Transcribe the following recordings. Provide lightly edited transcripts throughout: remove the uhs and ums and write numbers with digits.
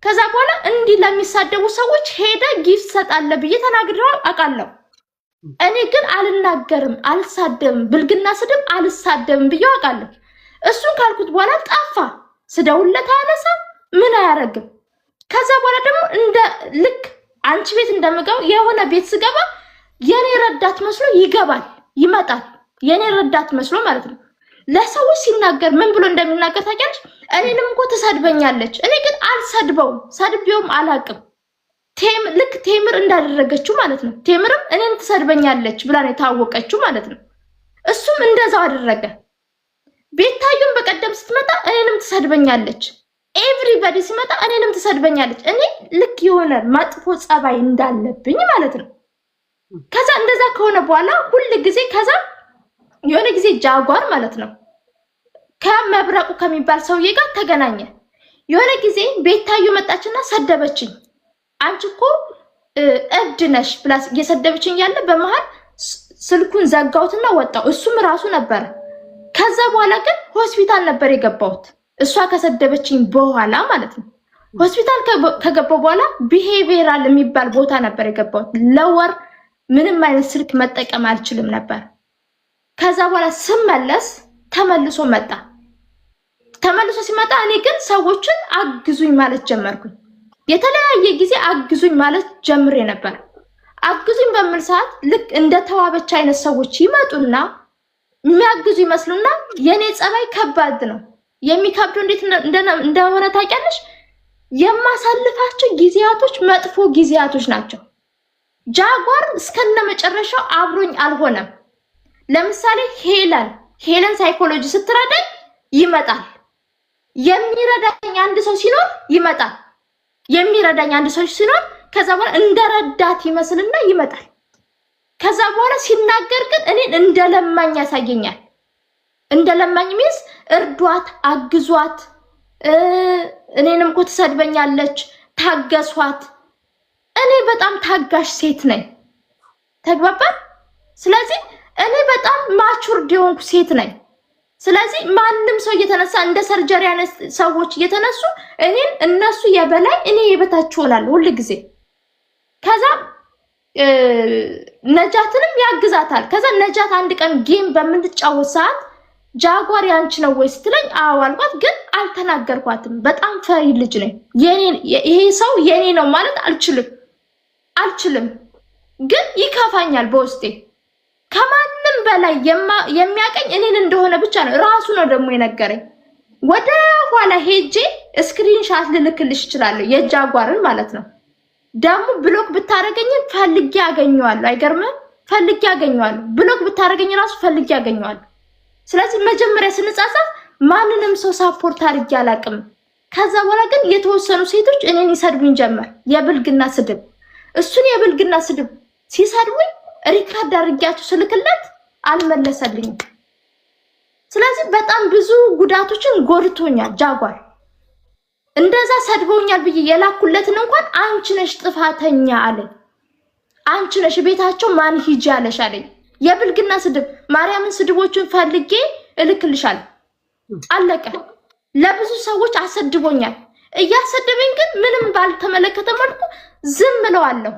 ከዛ በኋላ እንዲ ለሚሳደቡ ሰዎች ሄደ ጊፍት ሰጣለ ብዬ ተናግሬው አቃለው እኔ ግን አልናገርም አልሳደብም ብልግና ስድብ አልሳደብም ብዬ አቃለው እሱን ካልኩት በኋላ ጠፋ ስደውለት አነሳ ምን አያረግም ከዛ በኋላ ደግሞ እንደ ልክ አንቺ ቤት እንደምገው የሆነ ቤት ስገባ የኔ ረዳት መስሎ ይገባል ይመጣል የኔ ረዳት መስሎ ማለት ነው ለሰዎች ሲናገር ምን ብሎ እንደሚናገር ታውቂያለሽ እኔንም እኮ ተሰድበኛለች እኔ ግን አልሰድበውም ሰድቤውም አላቅም ልክ ቴምር እንዳደረገችው ማለት ነው ቴምርም እኔን ተሰድበኛለች ብላ ነው ታወቀችው ማለት ነው እሱም እንደዛው አደረገ ቤታዩን በቀደም ስትመጣ እኔንም ተሰድበኛለች ኤቭሪባዲ ሲመጣ እኔንም ተሰድበኛለች እኔ ልክ የሆነ ማጥፎ ጸባይ እንዳለብኝ ማለት ነው ከዛ እንደዛ ከሆነ በኋላ ሁሉ ጊዜ ከዛ የሆነ ጊዜ ጃጓር ማለት ነው ከመብረቁ ከሚባል ሰውዬ ጋር ተገናኘ የሆነ ጊዜ ቤታዩ መጣችና ሰደበችኝ አንቺኮ እብድነሽ ብላስ እየሰደበችኝ ያለ በመሃል ስልኩን ዘጋውትና ወጣው እሱም ራሱ ነበር ከዛ በኋላ ግን ሆስፒታል ነበር የገባሁት እሷ ከሰደበችኝ በኋላ ማለት ነው ሆስፒታል ከገባው በኋላ ቢሄቪየራል የሚባል ቦታ ነበር የገባሁት ለወር ምንም አይነት ስልክ መጠቀም አልችልም ነበር ከዛ በኋላ ስመለስ ተመልሶ መጣ ተመልሶ ሲመጣ እኔ ግን ሰዎችን አግዙኝ ማለት ጀመርኩኝ የተለያየ ጊዜ አግዙኝ ማለት ጀምሬ ነበር አግዙኝ በሚል ሰዓት ልክ እንደ ተዋበች አይነት ሰዎች ይመጡና የሚያግዙ ይመስሉና የኔ ጸባይ ከባድ ነው የሚከብደው እንዴት እንደሆነ ታውቂያለሽ የማሳልፋቸው ጊዜያቶች መጥፎ ጊዜያቶች ናቸው ጃጓር እስከነ መጨረሻው አብሮኝ አልሆነም ለምሳሌ ሄለን ሳይኮሎጂ ስትረዳኝ ይመጣል የሚረዳኝ አንድ ሰው ሲኖር ይመጣል የሚረዳኝ አንድ ሰው ሲኖር ከዛ በኋላ እንደረዳት ይመስልና ይመጣል ከዛ በኋላ ሲናገር ግን እኔን እንደለማኝ ያሳየኛል እንደለማኝ ሚስ እርዷት አግዟት እኔንም እኮ ተሰድበኛለች ታገሷት እኔ በጣም ታጋሽ ሴት ነኝ ተግባባን ስለዚህ እኔ በጣም ማቹር ዲዮንኩ ሴት ነኝ ስለዚህ ማንንም ሰው እየተነሳ እንደ ሰርጀሪ ያነስ ሰዎች እየተነሱ እኔን እነሱ የበላይ እኔ የበታች ሆናለሁ ሁሉ ጊዜ ከዛ ነጃትንም ያግዛታል ከዛ ነጃት አንድ ቀን ጌም በምንጫወት ሰዓት ጃጓር ያንቺ ነው ወይ ስትለኝ አዎ አልኳት ግን አልተናገርኳትም በጣም ፈሪ ልጅ ነኝ ይሄ ሰው የኔ ነው ማለት አልችልም ግን ይከፋኛል በውስጤ ከማንም በላይ የሚያቀኝ እኔን እንደሆነ ብቻ ነው ራሱ ነው ደግሞ የነገረኝ ወደ ኋላ ሄጄ ስክሪንሻት ልልክልሽ ይችላል የጃጓርን ማለት ነው ደሙ ብሎክ ብታረገኝ ፈልጌ ያገኘዋለሁ አይገርምም ፈልጌ ያገኘዋለሁ ብሎክ ብታረገኝ ራሱ ፈልጌ ያገኘዋለሁ ስለዚህ መጀመሪያ ስንጻጻፍ ማንንም ሰው ሳፖርት አድርጌ አላቅም ከዛ በኋላ ግን የተወሰኑ ሴቶች እኔን ይሰድቡኝ ጀመር የብልግና ስድብ እሱን የብልግና ስድብ ሲሰድቡኝ ሪካርድ አድርጌያቸው ስልክለት አልመለሰልኝም ስለዚህ በጣም ብዙ ጉዳቶችን ጎድቶኛል ጃጓር እንደዛ ሰድቦኛል ብዬ የላኩለትን እንኳን አንቺ ነሽ ጥፋተኛ አለኝ አንቺ ነሽ ቤታቸው ማን ሂጂ ያለሽ አለኝ የብልግና ስድብ ማርያምን ስድቦችን ፈልጌ እልክልሻለሁ አለቀ ለብዙ ሰዎች አሰድቦኛል እያሰደበኝ ግን ምንም ባልተመለከተ መልኩ ዝም ብለዋለሁ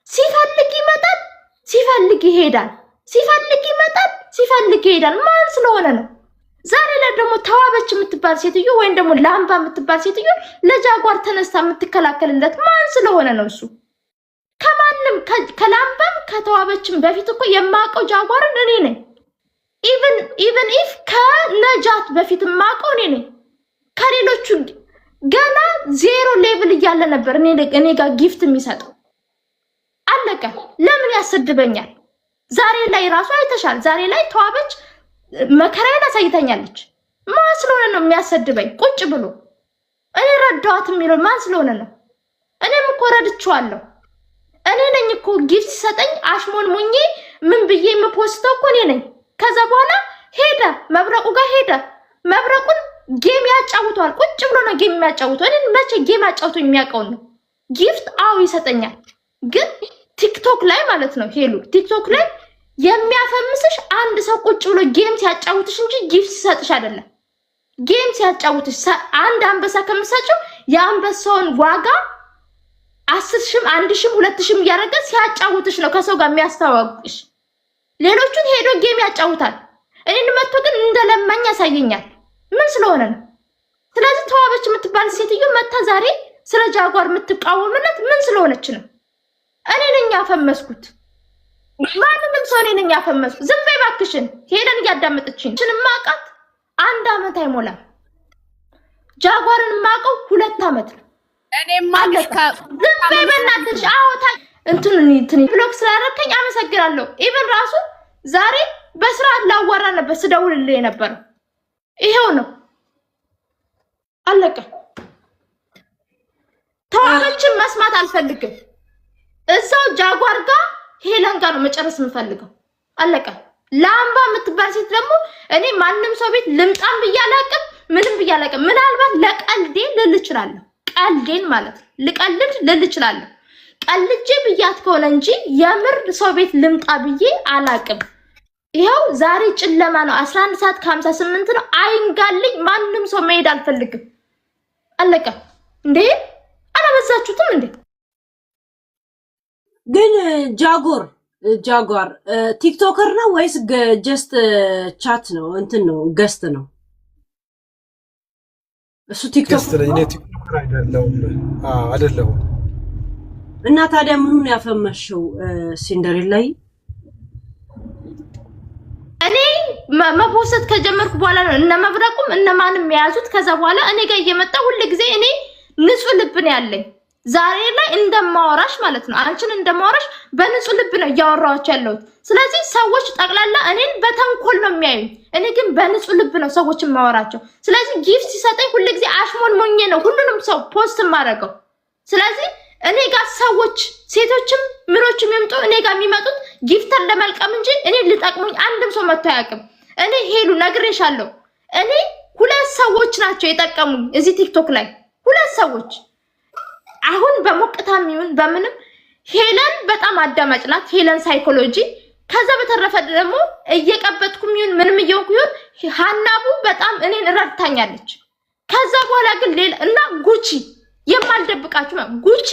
ሲፈልግ ይመጣል ሲፈልግ ይሄዳል ሲፈልግ ይመጣል ሲፈልግ ይሄዳል ማን ስለሆነ ነው ዛሬ ላይ ደግሞ ተዋበች የምትባል ሴትዮ ወይ ደግሞ ላምባ የምትባል ሴትዮ ለጃጓር ተነስታ የምትከላከልለት ማን ስለሆነ ነው እሱ ከማንም ከላምባም ከተዋበችም በፊት እኮ የማቀው ጃጓርን እኔ ነኝ ኢቭን ኢፍ ከነጃት በፊት ማቀው እኔ ነኝ ከሌሎቹ ገና ዜሮ ሌቭል እያለ ነበር እኔ ጋር ጊፍት የሚሰጠው አለቀ ለምን ያሰድበኛል ዛሬ ላይ ራሱ አይተሻል ዛሬ ላይ ተዋበች መከራዬን አሳይተኛለች ማን ስለሆነ ነው የሚያሰድበኝ ቁጭ ብሎ እኔ ረዳዋት የሚለው ማን ስለሆነ ነው እኔም እኮ ረድቻለሁ እኔ ነኝ እኮ ጊፍት ሲሰጠኝ አሽሞን ሙኜ ምን ብዬ የምፖስተው እኮ እኔ ነኝ ከዛ በኋላ ሄደ መብረቁ ጋር ሄደ መብረቁን ጌም ያጫውቷል ቁጭ ብሎ ነው ጌም የሚያጫውተው እኔ መቼ ጌም አጫውቶኝ የሚያውቀው ነው ጊፍት አው ይሰጠኛል ግን ቲክቶክ ላይ ማለት ነው ሄሉ ቲክቶክ ላይ የሚያፈምስሽ አንድ ሰው ቁጭ ብሎ ጌም ሲያጫውትሽ እንጂ ጊፍት ሲሰጥሽ አይደለም ጌም ሲያጫውትሽ አንድ አንበሳ ከምሰጪው የአንበሳውን ዋጋ 10,000 1,000 2,000 እያደረገ ሲያጫውትሽ ነው ከሰው ጋር የሚያስተዋውቅሽ። ሌሎቹን ሄዶ ጌም ያጫውታል። እኔን መጥቶ ግን እንደለማኝ ያሳየኛል። ምን ስለሆነ ነው? ስለዚህ ተዋበች የምትባል ሴትዮ መታ ዛሬ ስለ ጃጓር የምትቃወምለት ምን ስለሆነች ነው? እኔ ነኝ ያፈመስኩት። ማንንም ሰው እኔ ነኝ ያፈመስኩት። ዝም በይ እባክሽን። ሄደን እያዳመጠችኝ ማቃት 1 አመት አይሞላም። ጃጓርን ማቀው 2 አመት ነው። እኔማ ዝም በይ በእናትሽ። አዎታ እንትን ብሎክ ስላደረከኝ አመሰግናለሁ። ኢቭን ራሱ ዛሬ በስርዓት ላዋራ ነበር ስደውልልህ ነበር። ይሄው ነው አለቀ። ተዋበችን መስማት አልፈልግም። እዛው ጃጓር ጋር ሄለን ጋር ነው መጨረስ የምፈልገው። አለቀ። ላምባ የምትባል ሴት ደግሞ እኔ ማንንም ሰው ቤት ልምጣም ብያላቅም ምንም ብያላቅም። ምናልባት ለቀልዴ ልል እችላለሁ። ቀልዴን ማለት ልቀልድ ልል እችላለሁ። ቀልጄ ብያት ከሆነ እንጂ የምር ሰው ቤት ልምጣ ብዬ አላቅም። ይሄው ዛሬ ጨለማ ነው። 11:58 ነው። አይንጋልኝ። ማንንም ሰው መሄድ አልፈልግም። አለቀ። እንዴ አላበዛችሁትም እንዴ? ግን ጃጓር ቲክቶከር ነው ወይስ ጀስት ቻት ነው? እንትን ነው ገስት ነው እሱ? ቲክቶከር ነው። እኔ ቲክቶከር አይደለሁም። እና ታዲያ ምኑን ያፈመሽው ሲንደሬላይ? እኔ መፖሰት ከጀመርኩ በኋላ ነው እነ መብረቁም እነ ማንም የያዙት። ከዛ በኋላ እኔ ጋር እየመጣ ሁሉ ጊዜ እኔ ንጹህ ልብ ነው ያለኝ። ዛሬ ላይ እንደማወራሽ ማለት ነው አንቺን እንደማወራሽ በንጹህ ልብ ነው እያወራኋቸው ያለሁት። ስለዚህ ሰዎች ጠቅላላ እኔን በተንኮል ነው የሚያዩኝ። እኔ ግን በንጹህ ልብ ነው ሰዎችን ማወራቸው። ስለዚህ ጊፍት ሲሰጠኝ ሁሉ ጊዜ አሽሞን ሞኜ ነው ሁሉንም ሰው ፖስት ማረገው። ስለዚህ እኔ ጋር ሰዎች ሴቶችም ምኖችም ይምጡ እኔ ጋር የሚመጡት ጊፍተር ለመልቀም እንጂ እኔ ልጠቅሙኝ አንድም ሰው መጥቶ አያውቅም። እኔ ሄሉ ነግሬሻለሁ። እኔ 2 ሰዎች ናቸው የጠቀሙኝ እዚህ ቲክቶክ ላይ 2 ሰዎች። አሁን በሞቅታም ይሁን በምንም ሄለን በጣም አዳማጭ ናት። ሄለን ሳይኮሎጂ። ከዛ በተረፈ ደግሞ እየቀበጥኩም ይሁን ምንም እየሆንኩ ይሁን ሃናቡ በጣም እኔን ረድታኛለች። ከዛ በኋላ ግን ሌላ እና ጉቺ የማልደብቃችሁ ጉቺ፣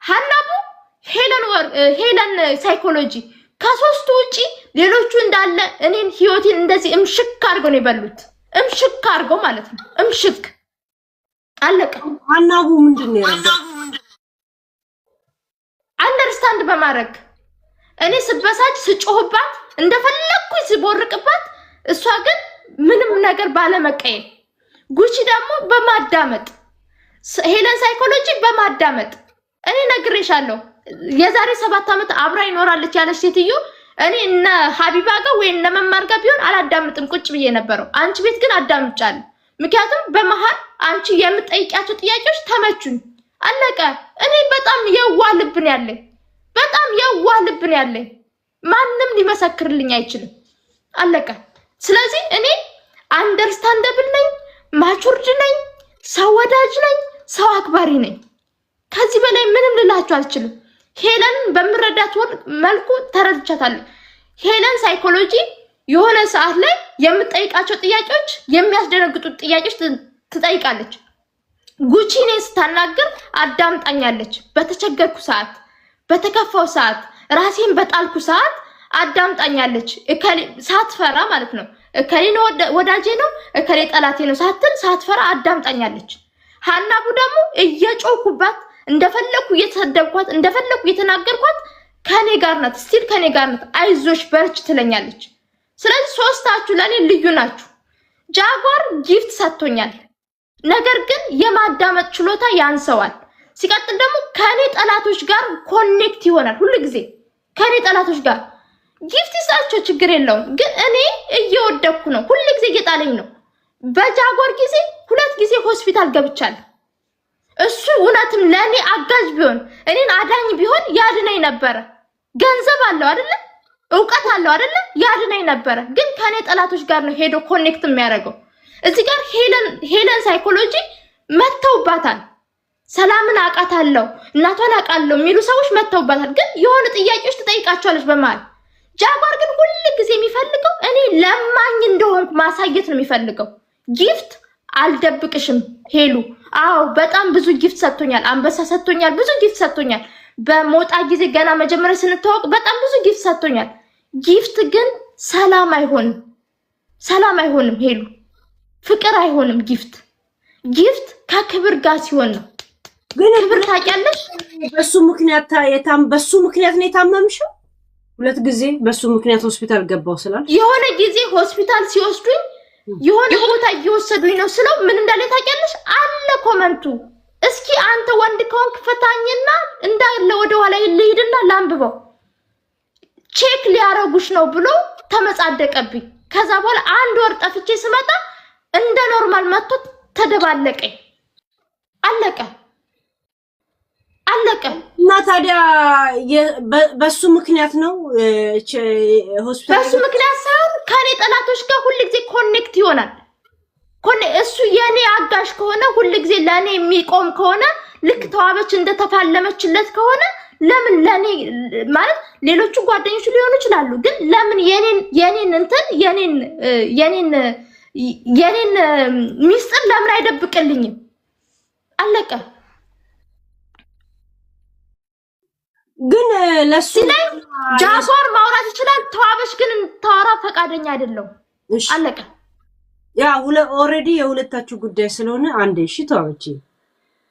ሃናቡ፣ ሄለን ሳይኮሎጂ ከ3ቱ ውጪ ሌሎቹ እንዳለ እኔን ህይወቴን እንደዚህ እምሽክ አድርገው ነው የበሉት። እምሽክ አድርገው ማለት ነው። እምሽክ አለቀ። ሃናቡ ምንድነው ያለው? አንደርስታንድ በማድረግ እኔ ስበሳጭ ስጮህባት እንደፈለኩኝ ስቦርቅባት፣ እሷ ግን ምንም ነገር ባለመቀየም፣ ጉቺ ደግሞ በማዳመጥ፣ ሄለን ሳይኮሎጂ በማዳመጥ። እኔ ነግሬሻለሁ የዛሬ 7 አመት አብራ ይኖራለች ያለች ሴትዮ እኔ እነ ሀቢባ ጋር ወይ እነ መማር ጋር ቢሆን አላዳምጥም ቁጭ ብዬ ነበረው። አንቺ ቤት ግን አዳምጫለሁ። ምክንያቱም በመሃል አንቺ የምትጠይቂያቸው ጥያቄዎች ተመቹኝ። አለቀ። እኔ በጣም የዋህ ልብ ነው ያለኝ። በጣም የዋህ ልብ ነው ያለኝ። ማንም ሊመሰክርልኝ አይችልም። አለቀ። ስለዚህ እኔ አንደርስታንደብል ነኝ፣ ማቹርድ ነኝ፣ ሰው ወዳጅ ነኝ፣ ሰው አክባሪ ነኝ። ከዚህ በላይ ምንም ልላችሁ አልችልም። ሄለንን በምረዳት መልኩ ተረድቻታለሁ። ሄለን ሳይኮሎጂ የሆነ ሰዓት ላይ የምትጠይቃቸው ጥያቄዎች የሚያስደነግጡት ጥያቄዎች ትጠይቃለች። ጉቺ እኔን ስታናገር አዳምጣኛለች። በተቸገርኩ ሰዓት፣ በተከፋው ሰዓት፣ ራሴን በጣልኩ ሰዓት አዳምጣኛለች። ሳትፈራ ማለት ነው። እከሌ ነው ወዳጄ ነው፣ እከሌ ጠላቴ ነው ሳትል ሳትፈራ አዳምጣኛለች። ሃናቡ ደግሞ እየጮኩባት እንደፈለኩ እየተሰደብኳት እንደፈለኩ እየተናገርኳት ከኔ ጋር ናት። ስቲል ከኔ ጋር ናት። አይዞሽ በርች ትለኛለች። ስለዚህ 3ታችሁ ለኔ ልዩ ናችሁ። ጃጓር ጊፍት ሰጥቶኛል። ነገር ግን የማዳመጥ ችሎታ ያንሰዋል። ሲቀጥል ደግሞ ከኔ ጠላቶች ጋር ኮኔክት ይሆናል። ሁሉ ጊዜ ከኔ ጠላቶች ጋር ጊፍት ይሳቸው ችግር የለውም። ግን እኔ እየወደኩ ነው። ሁሉ ጊዜ እየጣለኝ ነው። በጃጓር ጊዜ 2 ጊዜ ሆስፒታል ገብቻለሁ። እሱ እውነትም ለኔ አጋዥ ቢሆን እኔን አዳኝ ቢሆን ያድነኝ ነበር። ገንዘብ አለው አይደለ? ዕውቀት አለው አይደለ? ያድነኝ ነበር። ግን ከኔ ጠላቶች ጋር ነው ሄዶ ኮኔክት የሚያደርገው። እዚህ ጋር ሄለን ሳይኮሎጂ መተውባታል። ሰላምን አውቃታለሁ እናቷን አውቃለሁ የሚሉ ሰዎች መተውባታል። ግን የሆነ ጥያቄዎች ትጠይቃቸዋለች በመሃል። ጃጓር ግን ሁሉ ጊዜ የሚፈልገው እኔ ለማኝ እንደሆንኩ ማሳየት ነው የሚፈልገው። ጊፍት አልደብቅሽም ሄሉ። አዎ በጣም ብዙ ጊፍት ሰጥቶኛል። አንበሳ ሰጥቶኛል፣ ብዙ ጊፍት ሰጥቶኛል። በሞጣ ጊዜ ገና መጀመሪያ ስንተዋወቅ በጣም ብዙ ጊፍት ሰጥቶኛል። ጊፍት ግን ሰላም አይሆንም፣ ሰላም አይሆንም ሄሉ፣ ፍቅር አይሆንም። ጊፍት ከክብር ጋር ሲሆን ነው። ግን ክብር ታውቂያለሽ? በሱ ምክንያት ነው የታመምሽው? 2 ጊዜ በሱ ምክንያት ሆስፒታል ገባው ስላል የሆነ ጊዜ ሆስፒታል ሲወስዱኝ የሆነ ቦታ እየወሰዱኝ ነው ስለው ምን እንዳለ ታውቂያለሽ? አለ ኮመንቱ። እስኪ አንተ ወንድ ከሆንክ ፈታኝና እንዳለ ወደ ኋላ ልሂድና ላንብበው፣ ቼክ ሊያረጉሽ ነው ብሎ ተመጻደቀብኝ። ከዛ በኋላ 1 ወር ጠፍቼ ስመጣ እንደ ኖርማል መጥቶ ተደባለቀኝ። አለቀ። እና ታዲያ በሱ ምክንያት ነው ሆስፒታል? በሱ ምክንያት ሳይሆን ከኔ ጠላቶች ጋር ሁሉ ጊዜ ኮኔክት ይሆናል። እሱ የኔ አጋሽ ከሆነ ሁሉ ጊዜ ለኔ የሚቆም ከሆነ ልክ ተዋበች እንደተፋለመችለት ከሆነ ለምን ለኔ ማለት ሌሎቹ ጓደኞቹ ሊሆኑ ይችላሉ፣ ግን ለምን የኔን ሚስጥር ለምን አይደብቅልኝም? አለቀ። ግን ለሱ ጃጓር ማውራት ይችላል፣ ተዋበሽ ግን ታወራ ፈቃደኛ አይደለም። አለቀ። ያ ኦሬዲ የሁለታችሁ ጉዳይ ስለሆነ አንዴ እሺ ተዋበች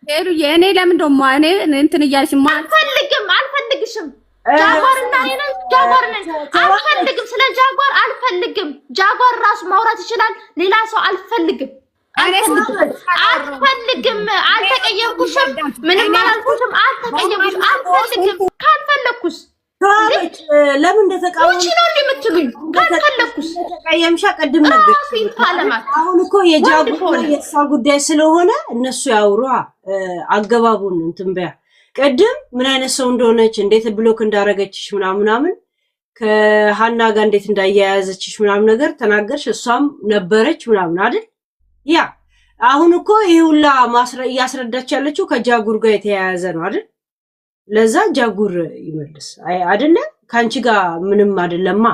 ሄሉ የኔ ለምን ደሞ እኔ እንትን እያልሽ አልፈልግሽም። ጃጓርና እኔ አልፈልግም። ስለ ጃጓር አልፈልግም። ጃጓር ራሱ ማውራት ይችላል፣ ሌላ ሰው አልፈልግም። አልፈልግም። አልተቀየምኩሽም፣ ምንም አላልኩሽም። አልፈልግም። ካልፈለኩስ ለምን እንደተቃወምሽ ነው እንደምትሉኝ? ካልፈለኩስ ተቀየምሻ ቀድም ነበር። አሁን እኮ የጃጓር የሳ ጉዳይ ስለሆነ እነሱ ያውሩ አገባቡን እንትን በያ። ቀድም ምን አይነት ሰው እንደሆነች እንዴት ብሎክ እንዳረገችሽ ምናምን ከሃና ጋር እንዴት እንዳያያዘችሽ ምናምን ነገር ተናገርሽ። እሷም ነበረች ምናምን አይደል? ያ አሁን እኮ ይሁላ እያስረዳች ያለችው ከጃጉር ጋር የተያያዘ ነው አይደል? ለዛ ጃጉር ይመልስ አይደለ? ካንቺ ጋር ምንም አይደለማ።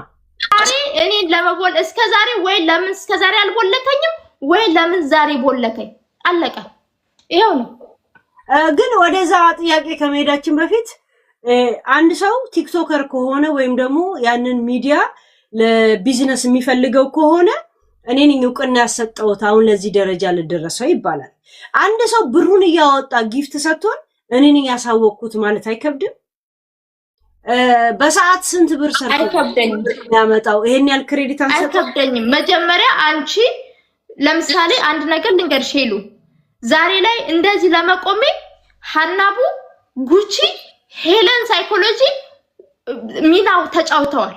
እኔ ለመቦል እስከዛሬ ወይ ለምን እስከዛሬ አልቦለከኝም ወይ ለምን ዛሬ ቦለከኝ? አለቀ። ይሄው ነው። ግን ወደዛ ጥያቄ ከመሄዳችን በፊት አንድ ሰው ቲክቶከር ከሆነ ወይም ደግሞ ያንን ሚዲያ ለቢዝነስ የሚፈልገው ከሆነ እኔ ነኝ እውቅና ያሰጠሁት አሁን ለዚህ ደረጃ ልደረሰው ይባላል። አንድ ሰው ብሩን እያወጣ ጊፍት ሰጥቶን እኔ ነኝ ያሳወቅኩት ማለት አይከብድም? በሰዓት ስንት ብር ያመጣው ይሄን ያህል ክሬዲት አይከብደኝም። መጀመሪያ አንቺ ለምሳሌ አንድ ነገር ልንገርሽ ሄሉ፣ ዛሬ ላይ እንደዚህ ለመቆሜ ሐናቡ፣ ጉቺ፣ ሄለን ሳይኮሎጂ ሚናው ተጫውተዋል።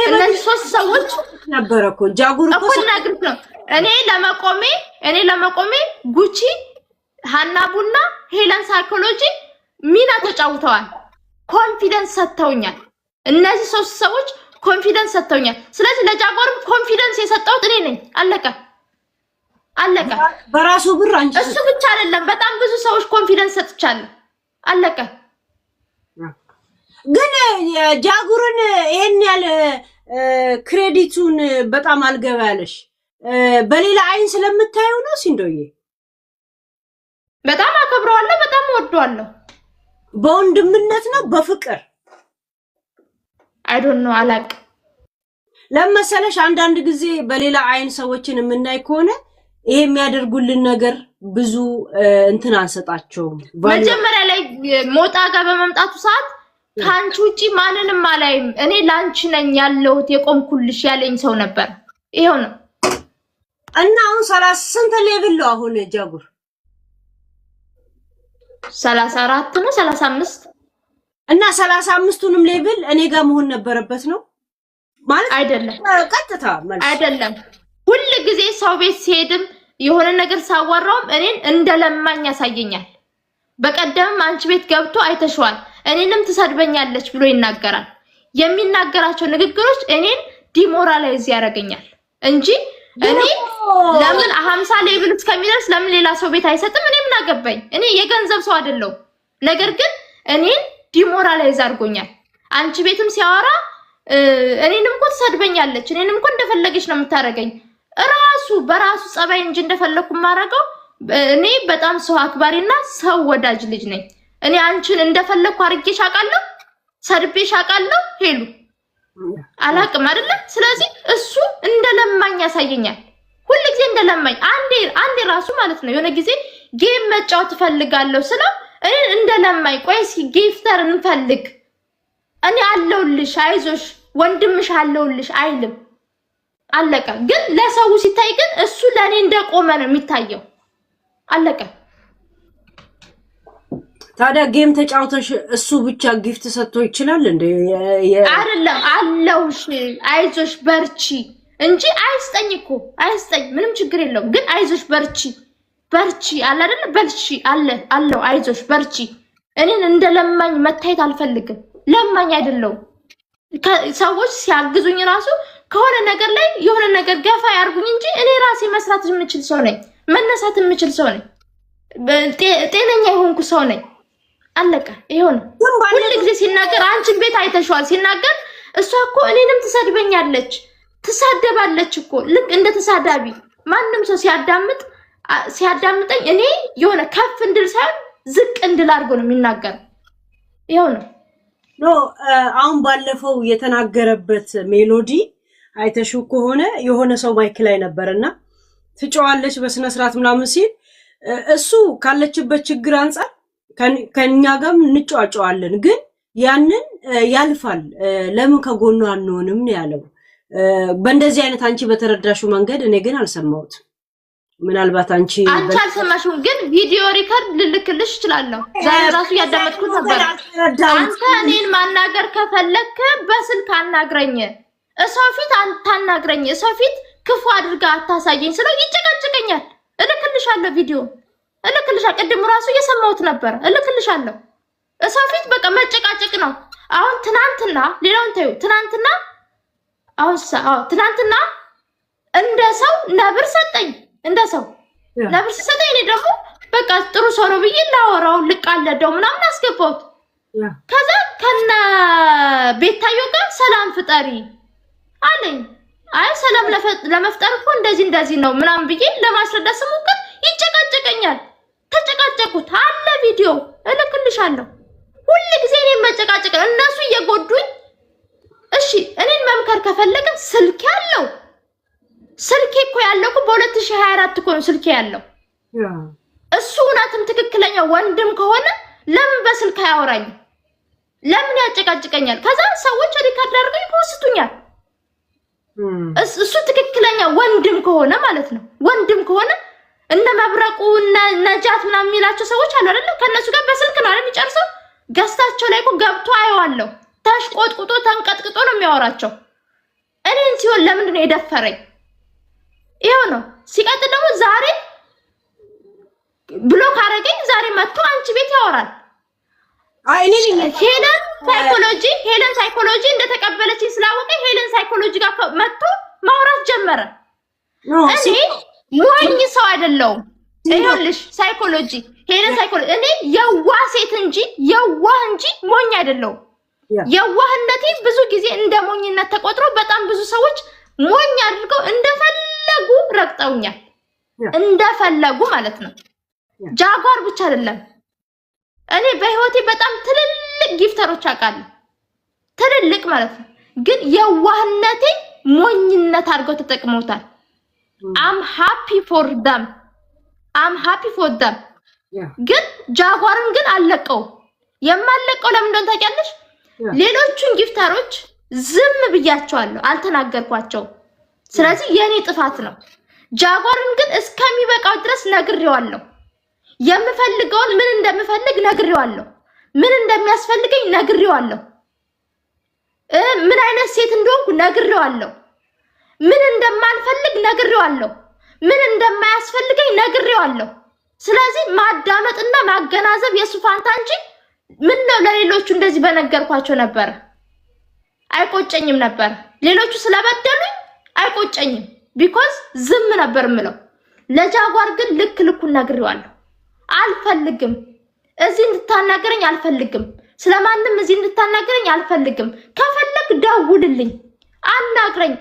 እነዚህ 3 ሰዎች ነበረኮ ጃጉር እኮ ነግርኩ ነው። እኔ ለመቆሜ ጉቺ፣ ሐናቡና ሄለን ሳይኮሎጂ ሚና ተጫውተዋል። ኮንፊደንስ ሰጥተውኛል። እነዚህ 3 ሰዎች ኮንፊደንስ ሰጥተውኛል። ስለዚህ ለጃጓርም ኮንፊደንስ የሰጠሁት እኔ ነኝ። አለቀ። በራሱ ብር አንቺ እሱ ብቻ አይደለም፣ በጣም ብዙ ሰዎች ኮንፊደንስ ሰጥቻለሁ። አለቀ። ግን ጃጉርን ይሄን ያለ ክሬዲቱን በጣም አልገባ ያለሽ በሌላ አይን ስለምታየው ነው ሲንዶዬ? በጣም አከብረዋለሁ፣ በጣም ወደዋለሁ። በወንድምነት ነው በፍቅር አይ ዶንት ኖ አላቅ ለመሰለሽ አንዳንድ ጊዜ በሌላ አይን ሰዎችን የምናይ ከሆነ ይሄ የሚያደርጉልን ነገር ብዙ እንትን አንሰጣቸውም። መጀመሪያ ላይ ሞጣ ጋር በመምጣቱ ሰዓት ካንቺ ውጪ ማንንም አላይም፣ እኔ ላንቺ ነኝ ያለሁት የቆምኩልሽ ያለኝ ሰው ነበር። ይሄው ነው። እና አሁን 30 ስንት ሌቭል ነው አሁን ጃጉር? 34 ነው 35 እና 35ቱንም ሌቭል እኔ ጋር መሆን ነበረበት ነው ማለት አይደለም? ቀጥታ ማለት አይደለም። ሁሉ ጊዜ ሰው ቤት ሲሄድም የሆነ ነገር ሳወራውም እኔን እንደለማኝ ያሳየኛል። በቀደም አንቺ ቤት ገብቶ አይተሽዋል። እኔንም ትሰድበኛለች ብሎ ይናገራል። የሚናገራቸው ንግግሮች እኔን ዲሞራላይዝ ያደርገኛል እንጂ እኔ ለምን 50 ሌቭል እስከሚደርስ ለምን ሌላ ሰው ቤት አይሰጥም? እኔ ምን አገባኝ? እኔ የገንዘብ ሰው አይደለም። ነገር ግን እኔን ዲሞራላይዝ አድርጎኛል። አንቺ ቤትም ሲያወራ እኔንም እኮ ትሰድበኛለች፣ እኔንም እኮ እንደፈለገች ነው የምታረገኝ። ራሱ በራሱ ጸባይ እንጂ እንደፈለኩ ማረገው እኔ በጣም ሰው አክባሪና ሰው ወዳጅ ልጅ ነኝ እኔ አንቺን እንደፈለኩ አርጌሽ አቃለሁ ሰድቤሽ አቃለሁ ሄሉ አላቅም አይደለ ስለዚህ እሱ እንደለማኝ ያሳየኛል ሁሉ ጊዜ እንደለማኝ አንዴ ራሱ ማለት ነው የሆነ ጊዜ ጌም መጫወት ፈልጋለሁ ስለው እኔ እንደለማኝ ቆይስ ጊፍተር እንፈልግ እኔ አለውልሽ አይዞሽ ወንድምሽ አለውልሽ አይልም አለቀ ግን ለሰው ሲታይ ግን እሱ ለኔ እንደቆመ ነው የሚታየው አለቀ ታዲያ ጌም ተጫውተሽ እሱ ብቻ ጊፍት ሰጥቶ ይችላል እንዴ አይደለም አለውሽ አይዞሽ በርቺ እንጂ አይስጠኝኮ አይስጠኝ ምንም ችግር የለውም ግን አይዞሽ በርቺ አለ አይደል በልሺ አለው አይዞሽ በርቺ እኔን እንደለማኝ መታየት አልፈልግም ለማኝ አይደለም ሰዎች ሲያግዙኝ ራሱ ከሆነ ነገር ላይ የሆነ ነገር ገፋ ያርጉኝ እንጂ እኔ ራሴ መስራት የምችል ሰው ነኝ መነሳት የምችል ሰው ነኝ ጤነኛ የሆንኩ ሰው ነኝ አለቀ ይሁን ሁሉ ጊዜ ሲናገር አንቺን ቤት አይተሽዋል ሲናገር እሷ እኮ እኔንም ትሰድበኛለች ትሳደባለች እኮ ልክ እንደ ተሳዳቢ ማንንም ሰው ሲያዳምጠኝ እኔ የሆነ ከፍ እንድል ሳይሆን ዝቅ እንድል አድርጎ ነው የሚናገር ይሁን ኖ አሁን ባለፈው የተናገረበት ሜሎዲ አይተሽው ከሆነ የሆነ ሰው ማይክ ላይ ነበርና ትጫዋለች በስነ ስርዓት ምናምን ሲል እሱ ካለችበት ችግር አንፃር ከኛ ጋርም እንጫዋጫዋለን ግን ያንን ያልፋል ለምን ከጎኑ አንሆንም ነው ያለው በእንደዚህ አይነት አንቺ በተረዳሽው መንገድ እኔ ግን አልሰማሁት ምናልባት አንቺ አልሰማሽው ግን ቪዲዮ ሪከርድ ልልክልሽ ይችላልው ዛሬ ራሱ ያዳመጥኩት ነበር አንተ እኔን ማናገር ከፈለክ በስልክ አናግረኝ እሰው ፊት አታናግረኝ እሰው ፊት ክፉ አድርጋ አታሳየኝ ስለው ይጨቀጨቀኛል እልክልሻለሁ ቪዲዮ እልክልሻለሁ ቅድም ራሱ እየሰማሁት ነበር እልክልሻለሁ እሰው ፊት በቃ መጨቃጨቅ ነው አሁን ትናንትና ሌላውን ተዩ ትናንትና እንደ ሰው ነብር ሰጠኝ እንደ ሰው ነብር ሰጠኝ እኔ ደግሞ በቃ ጥሩ ሰው ነው ብዬ ላወራው ልቃለደው ምናምን አስገባሁት ከዛ ከነ ቤታዮ ጋር ሰላም ፍጠሪ አለኝ አይ ሰላም ለመፍጠር እኮ እንደዚህ ነው ምናምን ብዬ ለማስረዳት ስሞክር ይጨቃጨቀኛል ተጨቃጨቁት አለ ቪዲዮ እልክልሻለሁ ሁሉ ጊዜ እኔን መጨቃጨቅ እነሱ እየጎዱኝ እሺ እኔን መምከር ከፈለገ ስልክ ያለው ስልኬ እኮ ያለው በ2024 እኮ ነው ስልኬ ያለው እሱ እናትም ትክክለኛ ወንድም ከሆነ ለምን በስልክ ያወራኝ ለምን ያጨቃጭቀኛል ከዛ ሰዎች ሪካርድ አድርገው ይፖስቱኛል እሱ ትክክለኛ ወንድም ከሆነ ማለት ነው ወንድም ከሆነ እነ መብረቁ እነ ነጃት ምናምን የሚላቸው ሰዎች አሉ አይደል ከነሱ ጋር በስልክ ነው አይደል የሚጨርሰው ገስታቸው ላይ እኮ ገብቶ አየዋለሁ ታሽቆጥቁጦ ተንቀጥቅጦ ነው የሚያወራቸው እኔን ሲሆን ለምንድን ነው የደፈረኝ ይሄው ነው ሲቀጥል ደግሞ ዛሬ ብሎክ አረገኝ ዛሬ መጥቶ አንቺ ቤት ያወራል አይ እኔ ሄለን ሳይኮሎጂ እንደተቀበለችኝ ስላወቀ ሄለን ሳይኮሎጂ ጋር መጥቶ ማውራት ጀመረ እኔ ሞኝ ሰው አይደለሁም ይኸውልሽ ሳይኮሎጂ ሄለን ሳይኮሎጂ እኔ የዋህ ሴት እንጂ የዋህ እንጂ ሞኝ አይደለሁም የዋህነቴ ብዙ ጊዜ እንደ ሞኝነት ተቆጥሮ በጣም ብዙ ሰዎች ሞኝ አድርገው እንደፈለጉ ረግጠውኛል እንደፈለጉ ማለት ነው ጃጓር ብቻ አይደለም እኔ በህይወቴ በጣም ትልልቅ ጊፍተሮች አውቃለሁ ትልልቅ ማለት ነው ግን የዋህነቴ ሞኝነት አድርገው ተጠቅመውታል I'm happy for them ግን ጃጓርን ግን አለቀው የማለቀው ለምን እንደሆነ ታውቂያለሽ ሌሎቹን ጊፍተሮች ዝም ብያቸዋለሁ አልተናገርኳቸው ስለዚህ የኔ ጥፋት ነው ጃጓርን ግን እስከሚበቃው ድረስ ነግሬዋለሁ የምፈልገውን ምን እንደምፈልግ ነግሬዋለሁ ምን እንደሚያስፈልገኝ ነግሬዋለሁ ምን አይነት ሴት እንደሆንኩ ነግሬዋለሁ ምን እንደማልፈልግ ነግሬዋለሁ ምን እንደማያስፈልገኝ ነግሬዋለሁ ስለዚህ ማዳመጥና ማገናዘብ የሱ ፋንታ እንጂ ምን ነው ለሌሎቹ እንደዚህ በነገርኳቸው ነበር አይቆጨኝም ነበር ሌሎቹ ስለበደሉኝ አይቆጨኝም ቢኮዝ ዝም ነበር ምለው ለጃጓር ግን ልኩን ነግሬዋለሁ አልፈልግም እዚህ እንድታናገረኝ አልፈልግም ስለማንም እዚህ እንድታናገረኝ አልፈልግም ከፈለክ ደውልልኝ አናግረኝ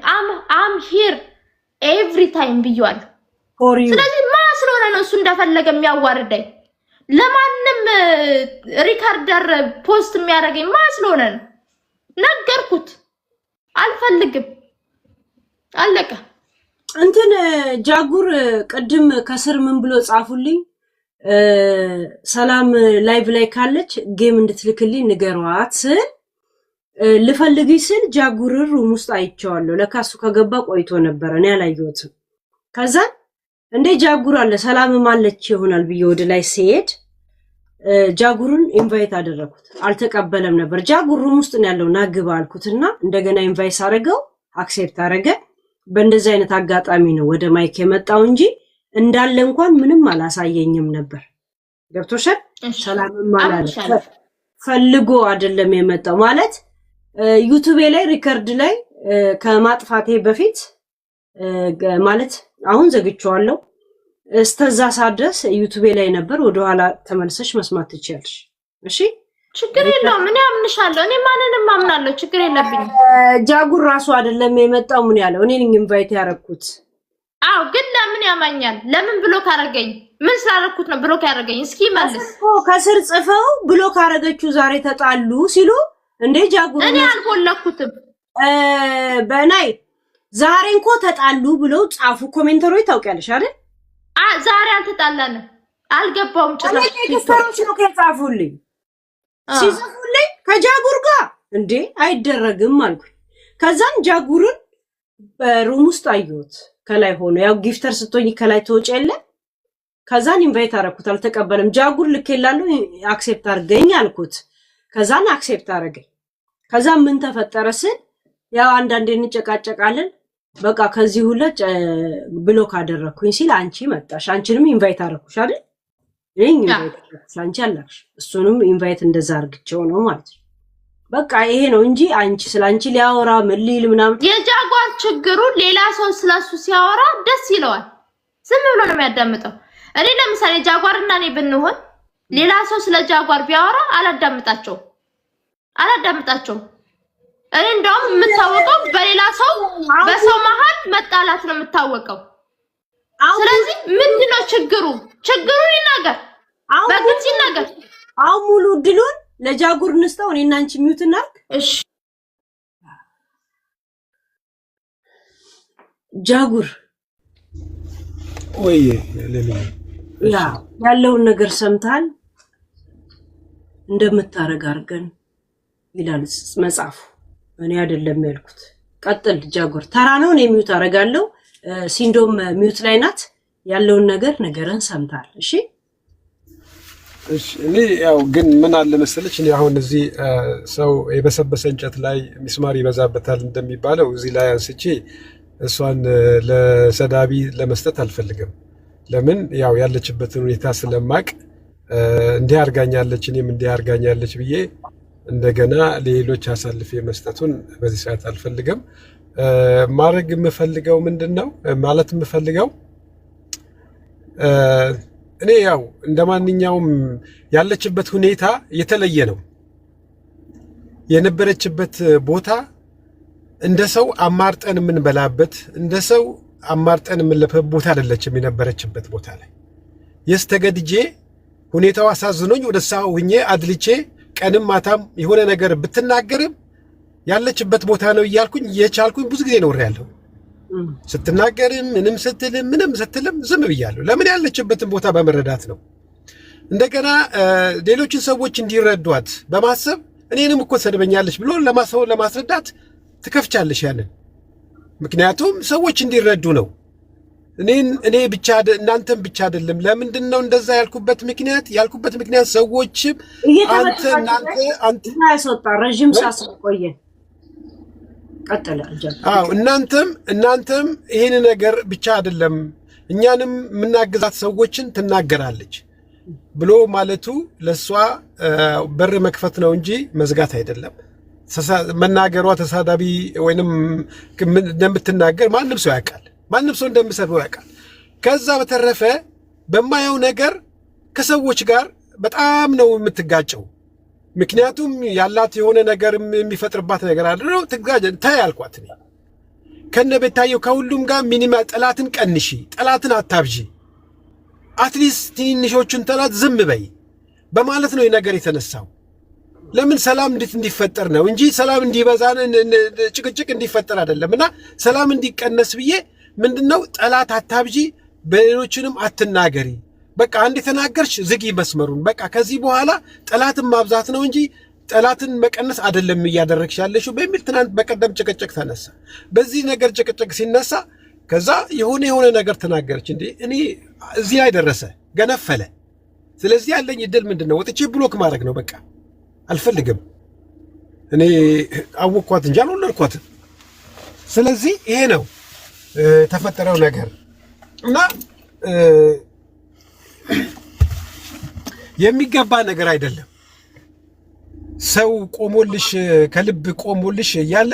አም ሂር ኤቭሪ ታይም ብያለሁ። ስለዚህ ማን ስለሆነ ነው እሱ እንደፈለገ የሚያዋርደኝ? ለማንም ሪካርደር ፖስት የሚያደርገኝ ማን ስለሆነ ነው? ነገርኩት፣ አልፈልግም፣ አለቀ። እንትን ጃጉር ቅድም ከስር ምን ብሎ ጻፉልኝ? ሰላም ላይቭ ላይ ካለች ጌም እንድትልክልኝ ንገሯት ስል ልፈልግሽ ስል ጃጉር ሩም ውስጥ አይቼዋለሁ። ለካሱ ከገባ ቆይቶ ነበር፣ እኔ አላየሁትም። ከዛ እንዴ ጃጉር አለ ሰላምም አለች ይሆናል ብዬ ወደ ላይ ሲሄድ ጃጉርን ኢንቫይት አደረኩት። አልተቀበለም ነበር። ጃጉር ሩም ውስጥ ነው ያለው፣ ናግባ አልኩትና እንደገና ኢንቫይት አደረገው፣ አክሴፕት አደረገ። በእንደዚህ አይነት አጋጣሚ ነው ወደ ማይክ የመጣው እንጂ እንዳለ እንኳን ምንም አላሳየኝም ነበር። ገብቶሻል? ሰላምም አላለ ፈልጎ አይደለም የመጣው ማለት ዩቲዩብ ላይ ሪከርድ ላይ ከማጥፋቴ በፊት ማለት አሁን ዘግቼዋለሁ። እስተዛ ሳድረስ ዩቲዩብ ላይ ነበር። ወደ ኋላ ተመልሰሽ መስማት ትችያለሽ። እሺ ችግር የለውም። እኔ አምንሻለሁ። እኔ ማንንም አምናለሁ። ችግር የለብኝም። ጃጉር ራሱ አይደለም የመጣው። ምን ያለው እኔ ነኝ ኢንቫይት ያረኩት። አው ግን ለምን ያማኛል? ለምን ብሎክ አረገኝ? ምን ስላረኩት ነው ብሎክ ያረገኝ? እስኪ መልስ። ከስር ጽፈው ብሎክ አረገችው ዛሬ ተጣሉ ሲሉ እንዴ ጃጉር እኔ አልቦለኩትም። በናይ ዛሬ እንኳ ተጣሉ ብለው ጻፉ ኮሜንተሮች ታውቂያለሽ አይደል? ዛሬ አልተጣላንም። አልገባውም ጭራሽ ኮሜንተሮች ነው ከጻፉልኝ ሲጽፉልኝ ከጃጉር ጋር እንዴ አይደረግም አልኩኝ። ከዛን ጃጉርን በሩም ውስጥ አየሁት ከላይ ሆኖ ያው ጊፍተር ስትሆኝ ከላይ ተወጪ የለ። ከዛን ኢንቫይት አረኩት፣ አልተቀበለም። ጃጉር ልኬላለሁ አክሴፕት አርገኝ አልኩት። ከዛን አክሴፕት አረገኝ። ከዛን ምን ተፈጠረ ስል ያው አንዳንዴ እንጨቃጨቃለን በቃ ከዚህ ሁለት ብሎክ አደረኩኝ ሲል አንቺ መጣሽ። አንቺንም ኢንቫይት አረኩሽ አይደል? እኔ ኢንቫይት አረኩሽ አንቺ አላክሽ። እሱንም ኢንቫይት እንደዛ አርግቼው ነው ማለት ነው። በቃ ይሄ ነው እንጂ አንቺ ስላንቺ ሊያወራ ምን ሊል ምናምን የጃጓር ችግሩ ሌላ ሰው ስለሱ ሲያወራ ደስ ይለዋል። ዝም ብሎ ነው የሚያዳምጠው። እኔ ለምሳሌ ጃጓርና እኔ ብንሆን ሌላ ሰው ስለ ጃጓር ቢያወራ አላዳምጣቸው። እኔ እንደውም የምታወቀው በሌላ ሰው በሰው መሃል መጣላት ነው የምታወቀው። ስለዚህ ምንድነው ችግሩ? ችግሩን ይናገር፣ በግልጽ ይናገር። አሁን ሙሉ ድሉን ለጃጉር ንስታው እኔና አንቺ ሚውት እናርግ። እሺ ጃጉር ወይ ለምን ያለውን ነገር ሰምታል እንደምታረግ አርገን ይላል መጽሐፉ። እኔ አይደለም ያልኩት። ቀጥል ጃጉር። ተራ ነው። እኔ ሚውት አረጋለሁ። ሲንዶም ሚውት ላይ ናት። ያለውን ነገር ነገርን ሰምታል። እሺ እኔ ያው ግን ምን አለ መሰለች እኔ አሁን እዚህ ሰው የበሰበሰ እንጨት ላይ ሚስማር ይበዛበታል እንደሚባለው እዚህ ላይ አንስቼ እሷን ለሰዳቢ ለመስጠት አልፈልግም። ለምን ያው ያለችበትን ሁኔታ ስለማቅ እንዲህ አርጋኛለች እኔም እንዲህ አርጋኛለች ብዬ እንደገና ለሌሎች አሳልፌ መስጠቱን በዚህ ሰዓት አልፈልግም። ማድረግ የምፈልገው ምንድነው ማለት የምፈልገው እኔ ያው እንደማንኛውም ያለችበት ሁኔታ የተለየ ነው። የነበረችበት ቦታ እንደ ሰው አማርጠን የምንበላበት እንደ ሰው አማርጠን የምንለፈበት ቦታ አይደለችም። የነበረችበት ቦታ ላይ የስተገድጄ ሁኔታው አሳዝኖኝ ወደ ሰው ሁኜ አድልቼ ቀንም ማታም የሆነ ነገር ብትናገርም ያለችበት ቦታ ነው እያልኩኝ የቻልኩኝ ብዙ ጊዜ ኖሬያለሁ። ስትናገርም ምንም ስትልም ዝም ብያለሁ። ለምን ያለችበትን ቦታ በመረዳት ነው። እንደገና ሌሎችን ሰዎች እንዲረዷት በማሰብ እኔንም እኮ ሰድበኛለች ብሎ ለማስረዳት ትከፍቻለሽ ያንን። ምክንያቱም ሰዎች እንዲረዱ ነው። እኔ ብቻ እናንተም ብቻ አይደለም። ለምንድነው እንደዛ ያልኩበት ምክንያት ሰዎች አንተ ያስወጣ ረጅም ሰዓት ቆየ ቀጥላ እናንተም ይሄን ነገር ብቻ አይደለም እኛንም የምናግዛት ሰዎችን ትናገራለች ብሎ ማለቱ ለሷ በር መክፈት ነው እንጂ መዝጋት አይደለም። መናገሯ ተሳዳቢ ወይንም እንደምትናገር ማንም ሰው ያውቃል። ማንም ሰው እንደምሰበው ያውቃል። ከዛ በተረፈ በማየው ነገር ከሰዎች ጋር በጣም ነው የምትጋጨው። ምክንያቱም ያላት የሆነ ነገር የሚፈጥርባት ነገር አድረው ትጋጨ ታያልኳት። ከነ ቤታየው ከሁሉም ጋር ሚኒማ ጠላትን ቀንሺ፣ ጠላትን አታብዢ፣ አትሊስት ትንንሾቹን ጠላት ዝም በይ በማለት ነው የነገር የተነሳው። ለምን ሰላም እንዲፈጠር ነው እንጂ ሰላም እንዲበዛን ጭቅጭቅ እንዲፈጠር አይደለምና ሰላም እንዲቀነስ ብዬ ምንድነው ጠላት አታብጂ፣ በሌሎችንም አትናገሪ። በቃ አንድ ተናገርሽ ዝጊ መስመሩን። በቃ ከዚህ በኋላ ጠላትን ማብዛት ነው እንጂ ጠላትን መቀነስ አይደለም እያደረግሽ ያለሽው በሚል ትናንት በቀደም ጭቅጭቅ ተነሳ። በዚህ ነገር ጭቅጭቅ ሲነሳ ከዛ የሆነ ነገር ተናገረች። እንዴ እኔ እዚህ ላይ ደረሰ ገነፈለ። ስለዚህ ያለኝ እድል ምንድነው? ወጥቼ ብሎክ ማድረግ ነው። በቃ አልፈልግም። እኔ አወቅኳት እንጂ አልወለድኳትም። ስለዚህ ይሄ ነው ተፈጠረው ነገር እና የሚገባ ነገር አይደለም። ሰው ቆሞልሽ ከልብ ቆሞልሽ እያለ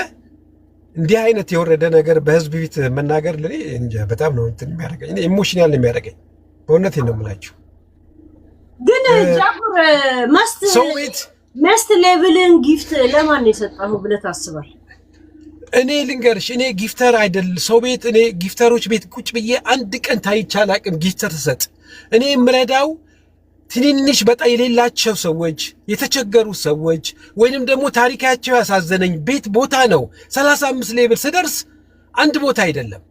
እንዲህ አይነት የወረደ ነገር በህዝብ ፊት መናገር ለኔ እንጃ በጣም ነው እንትን የሚያደርገኝ። እኔ ኢሞሽናል ነው የሚያደርገኝ። በእውነቴን ነው የምላችሁ። ግን ጃቡር መስት ሌቭልን ጊፍት ለማን የሰጣው ብለህ ታስባለህ? እኔ ልንገርሽ፣ እኔ ጊፍተር አይደል ሰው ቤት እኔ ጊፍተሮች ቤት ቁጭ ብዬ አንድ ቀን ታይቻል አቅም ጊፍተር ተሰጥ። እኔ የምረዳው ትንንሽ በጣም የሌላቸው ሰዎች፣ የተቸገሩ ሰዎች ወይንም ደግሞ ታሪካቸው ያሳዘነኝ ቤት ቦታ ነው። 35 ሌቭል ስደርስ አንድ ቦታ አይደለም።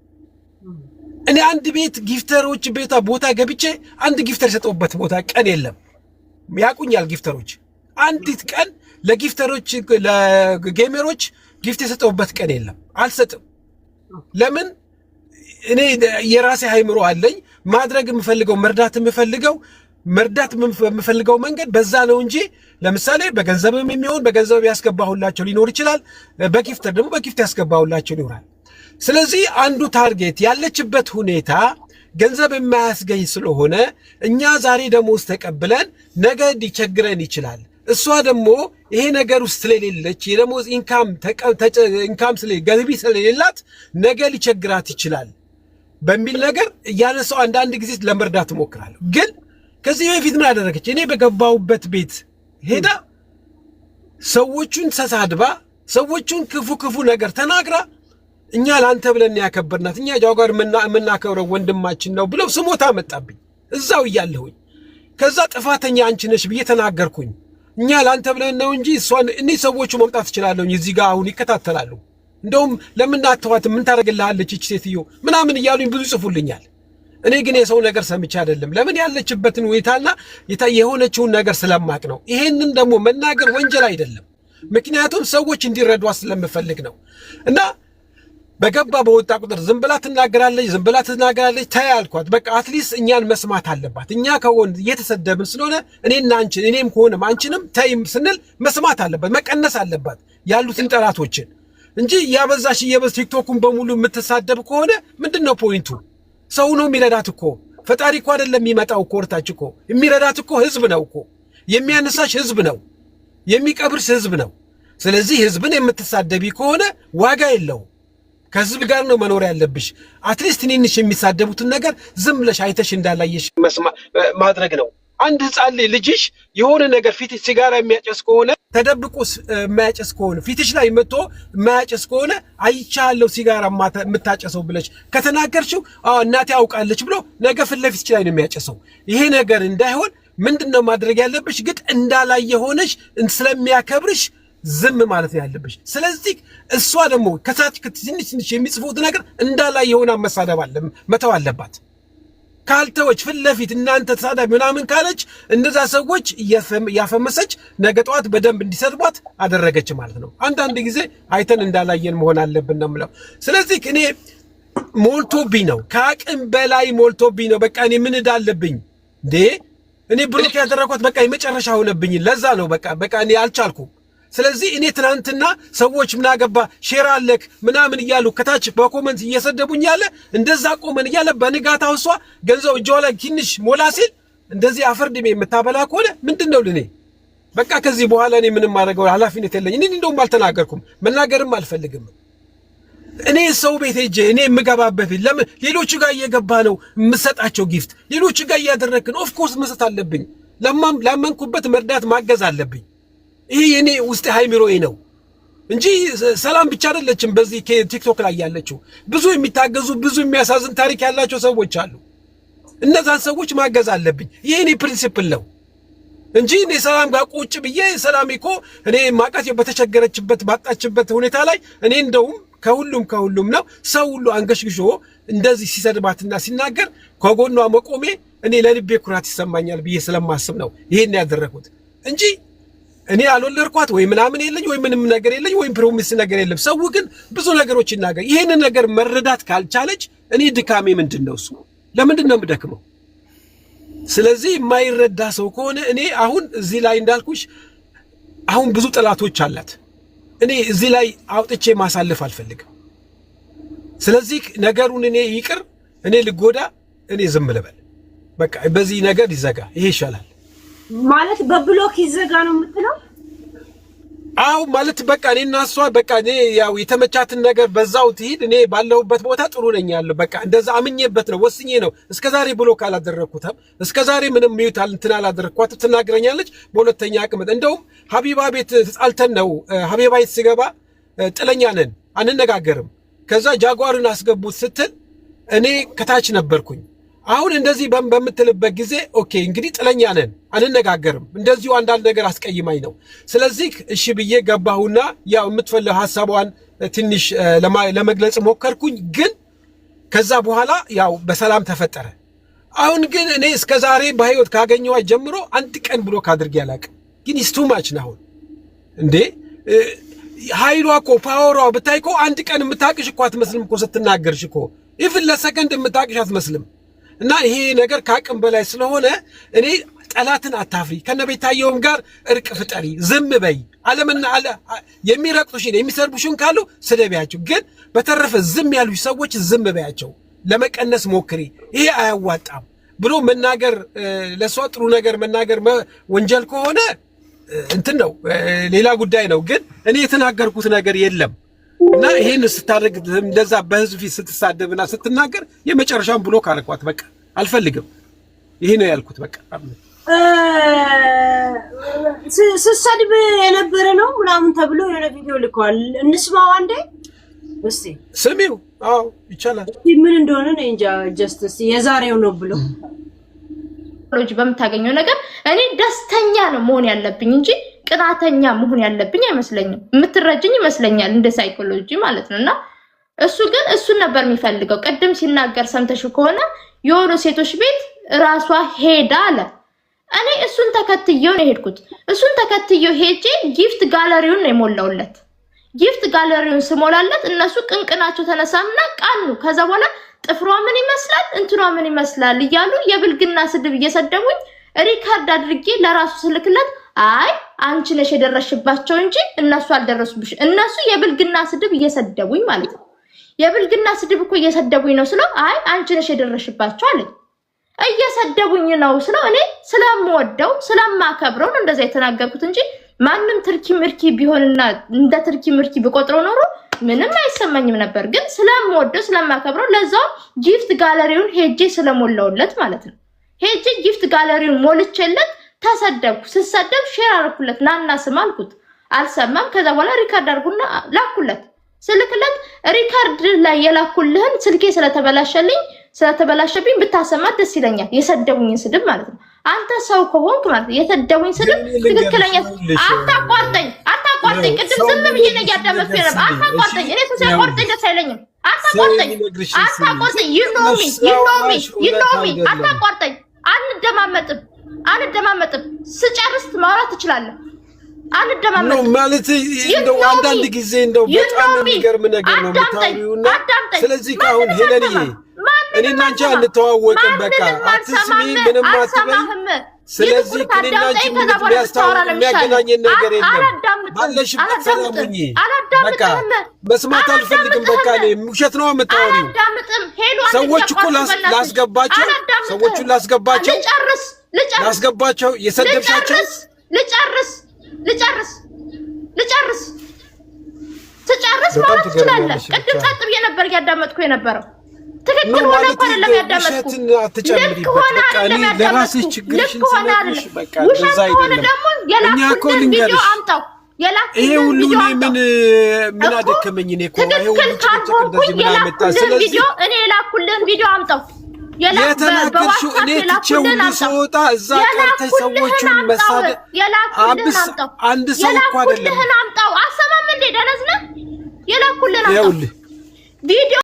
እኔ አንድ ቤት ጊፍተሮች ቤታ ቦታ ገብቼ አንድ ጊፍተር የሰጠውበት ቦታ ቀን የለም። ያቁኛል ጊፍተሮች። አንዲት ቀን ለጊፍተሮች ለጌመሮች ጊፍት የሰጠውበት ቀን የለም። አልሰጥም። ለምን? እኔ የራሴ ሃይምሮ አለኝ። ማድረግ የምፈልገው መርዳት የምፈልገው መንገድ በዛ ነው እንጂ ለምሳሌ በገንዘብም የሚሆን በገንዘብ ያስገባሁላቸው ሊኖር ይችላል። በጊፍተር ደግሞ በጊፍት ያስገባሁላቸው ይኖራል። ስለዚህ አንዱ ታርጌት ያለችበት ሁኔታ ገንዘብ የማያስገኝ ስለሆነ እኛ ዛሬ ደሞዝ ተቀብለን ነገ ሊቸግረን ይችላል። እሷ ደግሞ ይሄ ነገር ውስጥ ስለሌለች የደሞዝ ኢንካም ገቢ ስለሌላት ነገ ሊቸግራት ይችላል በሚል ነገር እያነሳው አንዳንድ ጊዜ ለመርዳት እሞክራለሁ። ግን ከዚህ በፊት ምን አደረገች? እኔ በገባሁበት ቤት ሄዳ ሰዎቹን ተሳድባ ሰዎቹን ክፉ ነገር ተናግራ እኛ ላንተ ብለን ያከበርናት እኛ ጃጓር የምናከብረው ወንድማችን ነው ብለው ስሞታ መጣብኝ እዛው እያለሁኝ። ከዛ ጥፋተኛ አንቺ ነሽ ብዬ ተናገርኩኝ። እኛ ላንተ ብለን ነው እንጂ እኔ ሰዎቹ መምጣት ይችላልኝ እዚህ ጋር አሁን ይከታተላሉ። እንደውም ለምን አትዋት ምን ታደርግልሃለች እቺ ሴትዮ ምናምን እያሉኝ ብዙ ጽፉልኛል። እኔ ግን የሰው ነገር ሰምቼ አይደለም። ለምን ያለችበትን ሁኔታና የሆነችውን ነገር ስለማቅ ነው። ይሄንን ደግሞ መናገር ወንጀል አይደለም። ምክንያቱም ሰዎች እንዲረዷት ስለምፈልግ ነው። እና በገባ በወጣ ቁጥር ዝም ብላ ትናገራለች። ተይ አልኳት። በቃ አትሊስት እኛን መስማት አለባት። እኛ ከሆን እየተሰደብን ስለሆነ እኔና አንቺን እኔም ከሆነም አንቺንም ተይም ስንል መስማት አለባት፣ መቀነስ አለባት ያሉትን ጠላቶችን እንጂ ያበዛሽ ቲክቶኩን በሙሉ የምትሳደብ ከሆነ ምንድነው ፖይንቱ? ሰው ነው የሚረዳት እኮ ፈጣሪ እኮ አይደለም የሚመጣው እኮ ወርታች እኮ የሚረዳት እኮ ህዝብ ነው እኮ የሚያነሳሽ ህዝብ ነው የሚቀብርሽ ህዝብ ነው። ስለዚህ ህዝብን የምትሳደቢ ከሆነ ዋጋ የለውም። ከህዝብ ጋር ነው መኖር ያለብሽ። አትሊስት ትንንሽ የሚሳደቡትን ነገር ዝም ብለሽ አይተሽ እንዳላየሽ ማድረግ ነው። አንድ ህፃን ልጅሽ የሆነ ነገር ፊት ሲጋራ የሚያጨስ ከሆነ ተደብቆ የሚያጨስ ከሆነ ፊትሽ ላይ መጥቶ የሚያጨስ ከሆነ አይቻለሁ ሲጋራ የምታጨሰው ብለሽ ከተናገርሽው እናቴ አውቃለች ብሎ ነገ ፊት ለፊትሽ ላይ ነው የሚያጨሰው። ይሄ ነገር እንዳይሆን ምንድነው ማድረግ ያለብሽ? ግድ እንዳላየ ሆነሽ ስለሚያከብርሽ ዝም ማለት ያለብሽ። ስለዚህ እሷ ደግሞ ከታች ትንሽ የሚጽፉት ነገር እንዳላየ ሆና መተው አለባት። ካልተወች ፊት ለፊት እናንተ ተሳዳቢ ምናምን ካለች እንደዛ ሰዎች ያፈመሰች ነገ ጠዋት በደንብ እንዲሰድቧት አደረገች ማለት ነው። አንዳንድ ጊዜ አይተን እንዳላየን መሆን አለብን ነው የምለው። ስለዚህ እኔ ሞልቶብኝ ነው፣ ከአቅም በላይ ሞልቶብኝ ነው። በቃ እኔ ምን እዳለብኝ እንዴ? እኔ ብሎክ ያደረኳት በቃ የመጨረሻ ሆነብኝ። ለዛ ነው በቃ እኔ አልቻልኩም። ስለዚህ እኔ ትናንትና ሰዎች ምን አገባ ሼር አለክ ምናምን እያሉ ከታች በኮመንት እየሰደቡኝ ያለ እንደዛ ቆመን እያለ በንጋታው እሷ ገንዘብ እጇ ላይ ትንሽ ሞላ ሲል እንደዚህ አፈርድሜ የምታበላ ከሆነ ምንድነው ለኔ? በቃ ከዚህ በኋላ እኔ ምንም ማድረገው ኃላፊነት የለኝ። እኔ እንደውም አልተናገርኩም፣ መናገርም አልፈልግም። እኔ ሰው ቤት ሄጄ እኔ የምገባበት ለምን ሌሎች ጋር እየገባ ነው የምሰጣቸው ጊፍት ሌሎች ጋር እያደረግን ኦፍ ኮርስ መስጠት አለብኝ። ላመንኩበት መርዳት ማገዝ አለብኝ። ይሄ የኔ ውስጥ ሃይሚሮዬ ነው። እንጂ ሰላም ብቻ አይደለችም በዚህ ቲክቶክ ላይ ያለችው ብዙ የሚታገዙ ብዙ የሚያሳዝን ታሪክ ያላቸው ሰዎች አሉ እነዛን ሰዎች ማገዝ አለብኝ ይሄ እኔ ፕሪንሲፕል ነው እንጂ እኔ ሰላም ጋር ቁጭ ብዬ ሰላም እኮ እኔ ማቃት በተቸገረችበት ባጣችበት ሁኔታ ላይ እኔ እንደውም ከሁሉም ነው ሰው ሁሉ አንገሽግሾ እንደዚህ ሲሰድባትና ሲናገር ከጎኗ መቆሜ እኔ ለልቤ ኩራት ይሰማኛል ብዬ ስለማስብ ነው ይሄን ያደረኩት እንጂ እኔ አልወለድኳት ወይ ምናምን የለኝ ወይ ምንም ነገር የለኝ ወይ ፕሮሚስ ነገር የለም ሰው ግን ብዙ ነገሮች ይናገር ይሄን ነገር መረዳት ካልቻለች እኔ ድካሜ ምንድነው እሱ ለምንድን ነው የምደክመው ስለዚህ የማይረዳ ሰው ከሆነ እኔ አሁን እዚህ ላይ እንዳልኩሽ አሁን ብዙ ጥላቶች አላት እኔ እዚህ ላይ አውጥቼ ማሳለፍ አልፈልግም ስለዚህ ነገሩን እኔ ይቅር እኔ ልጎዳ እኔ ዝም ልበል በቃ በዚህ ነገር ይዘጋ ይሄ ይሻላል ማለት በብሎክ ይዘጋ ነው የምትለው አው ማለት በቃ እኔና እሷ በቃ እኔ ያው የተመቻትን ነገር በዛው ትሂድ እኔ ባለሁበት ቦታ ጥሩ ነኝ ያለው በቃ እንደዛ አምኜበት ነው ወስኜ ነው እስከዛሬ ብሎክ አላደረኩትም እስከዛሬ ምንም ሚውታል እንትና አላደረኳት ትናገረኛለች በሁለተኛ አቅም እንደውም ሀቢባ ቤት ተጣልተን ነው ሀቢባ ቤት ሲገባ ጥለኛ ነን አንነጋገርም ከዛ ጃጓርን አስገቡት ስትል እኔ ከታች ነበርኩኝ አሁን እንደዚህ በመምትልበት ጊዜ ኦኬ እንግዲህ ጥለኛ ነን አንነጋገርም እንደዚሁ አንዳንድ ነገር አስቀይማኝ ነው ስለዚህ እሺ ብዬ ገባሁና ያው የምትፈልገው ሐሳቧን ትንሽ ለመግለጽ ሞከርኩኝ ግን ከዛ በኋላ ያው በሰላም ተፈጠረ አሁን ግን እኔ እስከዛሬ በህይወት ካገኘው ጀምሮ አንድ ቀን ብሎክ አድርጌ ያላቅም ግን ኢስ ቱ ማች ነው እንዴ ኃይሏ እኮ ፓወሯ ብታይኮ አንድ ቀን የምታቅሽ እኮ አትመስልም እኮ ስትናገርሽ እኮ ኢቭን ለሰከንድ የምታቅሽ አትመስልም እና ይሄ ነገር ካቅም በላይ ስለሆነ እኔ ጠላትን አታፍሪ ከነቤታየውም ጋር እርቅ ፍጠሪ ዝም በይ ዓለምና አለ የሚረቅጡሽን የሚሰርቡሽን ካሉ ስደቢያቸው ግን በተረፈ ዝም ያሉሽ ሰዎች ዝም በያቸው ለመቀነስ ሞክሪ ይሄ አያዋጣም ብሎ መናገር ለሷ ጥሩ ነገር መናገር ወንጀል ከሆነ እንትን ነው ሌላ ጉዳይ ነው ግን እኔ የተናገርኩት ነገር የለም እና ይሄን ስታደርግ እንደዛ በህዝብ ፊት ስትሳደብና ስትናገር የመጨረሻውን ብሎክ አረኳት በቃ አልፈልግም ይሄ ነው ያልኩት በቃ ስሰድብ የነበረ ነው ምናምን ተብሎ የሆነ ቪዲዮ ልከዋል እንስማው አንዴ እስቲ ስሚው አዎ ይቻላል ምን እንደሆነ ነው እንጃ ጀስቲስ የዛሬው ነው ብሎ ሎጂ በመታገኘው ነገር እኔ ደስተኛ ነው መሆን ያለብኝ እንጂ ቅናተኛ መሆን ያለብኝ አይመስለኝም የምትረጅኝ ይመስለኛል እንደ ሳይኮሎጂ ማለት ነውና እሱ ግን እሱን ነበር የሚፈልገው ቀደም ሲናገር ሰምተሽ ከሆነ የሆነ ሴቶች ቤት ራሷ ሄዳ አለ እኔ እሱን ተከትየው ነው ሄድኩት እሱን ተከትየው ሄጄ ጊፍት ጋለሪውን ነው የሞላውለት ጊፍት ጋለሪውን ስሞላለት እነሱ ቅንቅናቸው ተነሳምና ቃኑ ከዛ በኋላ ጥፍሯ ምን ይመስላል እንትኗ ምን ይመስላል እያሉ የብልግና ስድብ እየሰደቡኝ ሪካርድ አድርጌ ለራሱ ስልክለት አይ አንቺ ነሽ የደረሽባቸው እንጂ እነሱ አልደረሱብሽ እነሱ የብልግና ስድብ እየሰደቡኝ ማለት ነው የብልግና ስድብ እኮ እየሰደቡኝ ነው ስለው አይ አንቺ ነሽ የደረሽባቸው አለኝ እየሰደቡኝ ነው ስለው እኔ ስለምወደው ስለማከብረው እንደዛ የተናገርኩት እንጂ ማንንም ትርኪ ምርኪ ቢሆንና እንደ ትርኪ ምርኪ በቆጥረው ኖሮ ምንም አይሰማኝም ነበር ግን ስለምወደው ስለማከብረው ለዛው ጊፍት ጋለሪውን ሄጄ ስለሞላውለት ማለት ነው ሄጄ ጊፍት ጋለሪውን ሞልቼለት ተሰደብኩ ስሰደብ ሼር አርኩለት ናና ስም አልኩት አልሰማም ከዛ በኋላ ሪካርድ አርጉና ላኩለት ስልክለት ሪካርድ ላይ የላኩልህን ስልኬ ስለተበላሸብኝ ብታሰማ ደስ ይለኛል የሰደቡኝን ስድብ ማለት ነው አንተ ሰው ከሆንክ ማለት የሰደቡኝ ስድብ ትክክለኛ አታቋርጠኝ ቅድም ዝም ብዬ ነው ያዳመጥኩ ነበር አታቋርጠኝ እኔ ሲያቋርጠኝ ደስ አይለኝም አታቋርጠኝ you know me አታቋርጠኝ አንደማመጥም ስጨርስ ማውራት ትችላለህ አንደማመጥ ነው ማለት እንደው አንዳንድ ጊዜ እንደው በጣም የሚገርም ነገር ነው የምታዩና ስለዚህ ካሁን ሄለንዬ እኔና አንቺ አንተዋወቅም በቃ አትስሚ ምንም አትበይ ስለዚህ እኔና አንቺ የሚያገናኘን ነገር የለም ባለሽበት ሰላም ሁኚ በቃ መስማት አልፈልግም በቃ እኔ ውሸት ነው የምታወሪው ሰዎች እኮ ላስገባቸው የሰደብሻቸው ልጨርስ ማለት ትችላለህ ቅድም ጸጥ ብዬ ነበር ያዳመጥኩ የነበረው ትክክል ሆነ እኮ አይደለም ያዳመጥኩ ልክ ሆነ አይደለም ለራስሽ ችግርሽን ስለሽ በቃ እንደዛ አይደለም እኛ እኮ ልንገርሽ ይሄ ሁሉ ምን አደከመኝ እኔ እኮ ይሄ ሁሉ ጭቅጭቅ እንደዚህ ምን አመጣ? ስለዚህ ቪዲዮ እኔ የላኩልን ቪዲዮ አምጣው የተናገርሽው እኔ ትቼው ልስወጣ እዛ ቀርተሽ ሰዎቹን መሳደብ አንድ ሰው እኮ አይደለም። አምጣው አሰማም እንደ ደረዝነ የላኩልን አምጣው ቪዲዮ